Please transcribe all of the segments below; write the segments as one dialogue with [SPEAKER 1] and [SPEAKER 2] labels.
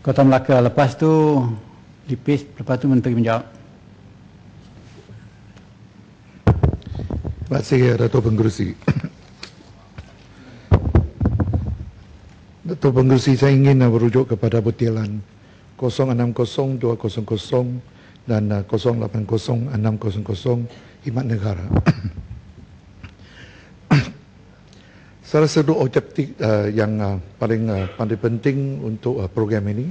[SPEAKER 1] Kota Melaka. Lepas tu Lipis, lepas tu Menteri menjawab.
[SPEAKER 2] Terima kasih Dato' Pengerusi. Dato' Pengerusi, saya ingin merujuk kepada butiran 060200 dan 080600 Khidmat Negara. Salah satu objektif yang paling penting untuk program ini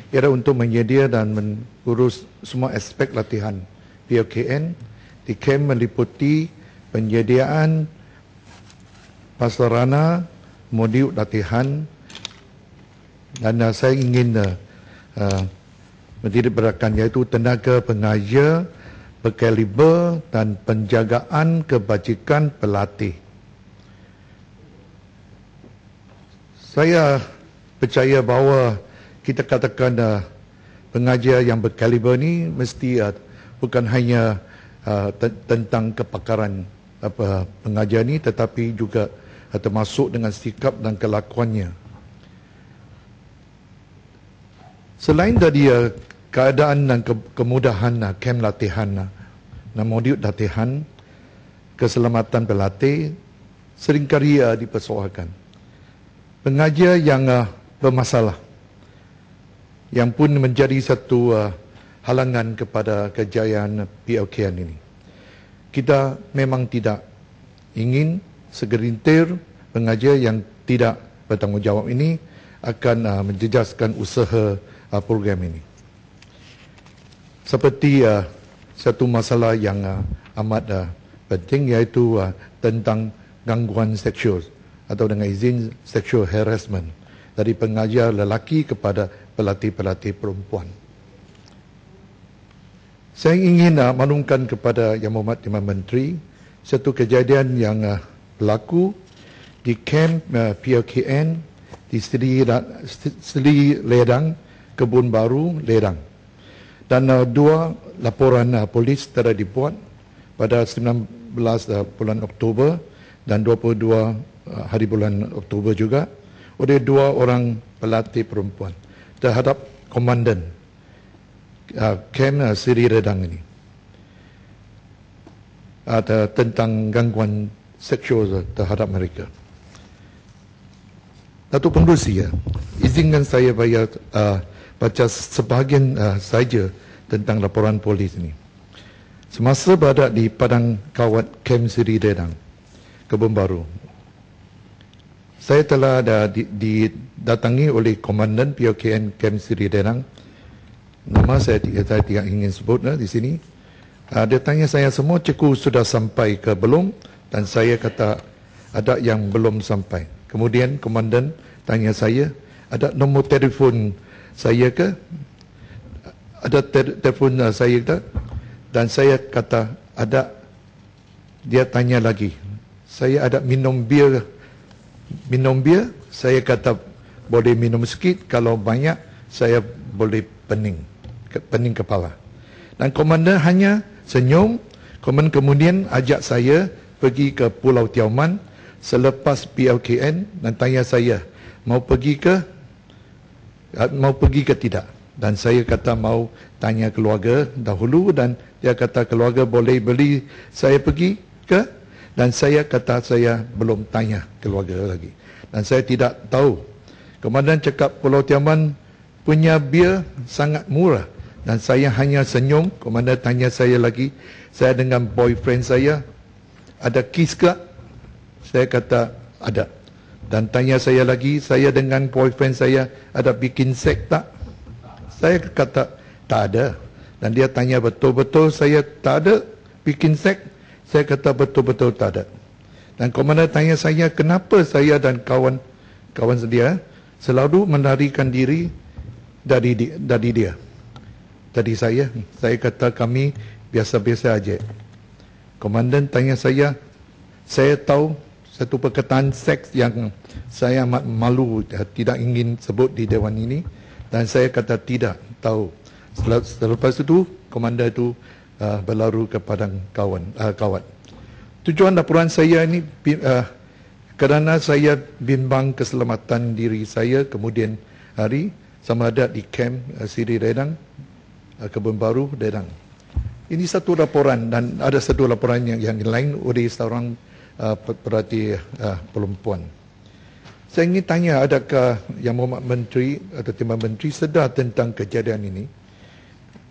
[SPEAKER 2] ialah untuk menyedia dan mengurus semua aspek latihan POKN di kem meliputi penyediaan prasarana, modul latihan, dan saya ingin mendirikan iaitu tenaga pengajar berkaliber dan penjagaan kebajikan pelatih. Saya percaya bahawa kita katakan pengajar yang berkaliber ni mesti bukan hanya tentang kepakaran pengajar ni, tetapi juga termasuk dengan sikap dan kelakuannya. Selain dari keadaan dan kemudahan kem latihan dan modul latihan, keselamatan pelatih seringkali dipersoalkan. Pengajar yang bermasalah yang pun menjadi satu halangan kepada kejayaan POKN ini. Kita memang tidak ingin segelintir pengajar yang tidak bertanggungjawab ini akan menjejaskan usaha program ini. Seperti satu masalah yang amat penting, iaitu tentang gangguan seksual atau dengan izin sexual harassment dari pengajar lelaki kepada pelatih-pelatih perempuan. Saya ingin maklumkan kepada Yang Berhormat Timbalan Menteri satu kejadian yang berlaku di kem POKN di Seri Ledang, Kebun Baru, Ledang. Dan dua laporan polis telah dibuat pada 19 bulan Oktober dan 22 hari bulan Oktober juga oleh dua orang pelatih perempuan terhadap komandan kem Seri Ledang ini tentang gangguan seksual terhadap mereka. Dato' Pengerusi, izinkan saya baca sebahagian saja tentang laporan polis ini. Semasa berada di Padang Kawat kem Seri Ledang, Kebun Baru, saya telah didatangi oleh komandan POKN kem Seri Ledang. Nama saya tidak ingin sebut di sini. Dia tanya saya, semua cikgu sudah sampai ke belum? Dan saya kata ada yang belum sampai. Kemudian komandan tanya saya, ada nombor telefon saya ke? Ada telefon saya ke? Dan saya kata ada. Dia tanya lagi, saya ada minum bir? Minum bir? Saya kata boleh minum sikit, kalau banyak saya boleh pening kepala. Dan komandan hanya senyum. Kemudian ajak saya pergi ke Pulau Tioman selepas POKN dan tanya saya mau pergi ke tidak. Dan saya kata mau tanya keluarga dahulu, dan dia kata keluarga boleh beli saya pergi ke, dan saya kata saya belum tanya keluarga lagi dan saya tidak tahu. Komandan cakap Pulau Tioman punya bir sangat murah dan saya hanya senyum. Komandan tanya saya lagi, saya dengan boyfriend saya ada kiss ke? Saya kata ada. Dan tanya saya lagi, saya dengan boyfriend saya ada bikin seks tak? Saya kata tak ada. Dan dia tanya betul-betul saya tak ada bikin seks? Saya kata betul-betul tak ada. Dan komandan tanya saya kenapa saya dan kawan dia selalu melarikan diri dari dia. Tadi saya kata kami biasa-biasa aja. Komandan tanya saya tahu satu perkataan seks yang saya amat malu, tidak ingin sebut di dewan ini, dan saya kata tidak tahu. Selepas itu komandan itu berlaru ke padang kawat. Tujuan laporan saya ini kerana saya bimbang keselamatan diri saya kemudian hari, sama ada di kamp Siri Redang, Kebun Baru, Redang. Ini satu laporan dan ada satu laporan yang lain oleh seorang pemerhati perempuan. Saya ingin tanya, adakah Yang Mohd Menteri atau Timbalan Menteri sedar tentang kejadian ini?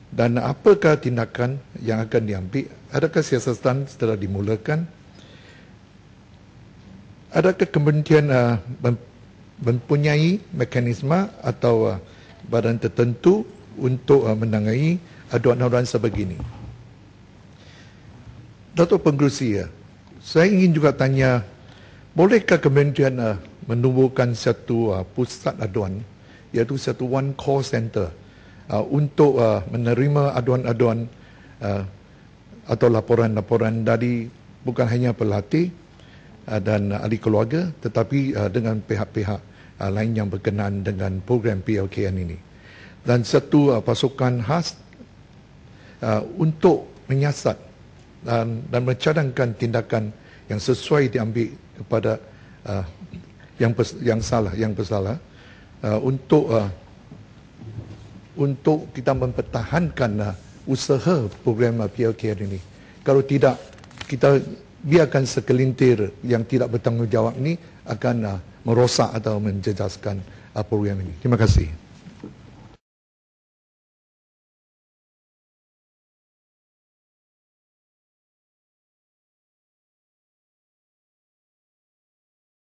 [SPEAKER 2] Dan apakah tindakan yang akan diambil? Adakah siasatan setelah dimulakan? Adakah kementerian mempunyai mekanisme atau badan tertentu untuk menangani aduan-aduan sebegini? Datuk Pengerusi, saya ingin juga tanya, bolehkah kementerian menubuhkan satu pusat aduan, iaitu satu one call center untuk menerima aduan-aduan atau laporan-laporan dari bukan hanya pelatih dan ahli keluarga, tetapi dengan pihak-pihak lain yang berkenaan dengan program PLKN ini. Dan satu pasukan khas untuk menyiasat dan mencadangkan tindakan yang sesuai diambil kepada yang bersalah untuk kita mempertahankan usaha program PLKN ini. Kalau tidak, kita biarkan sekelintir yang tidak bertanggungjawab ini akan merosak atau menjejaskan program ini. Terima kasih.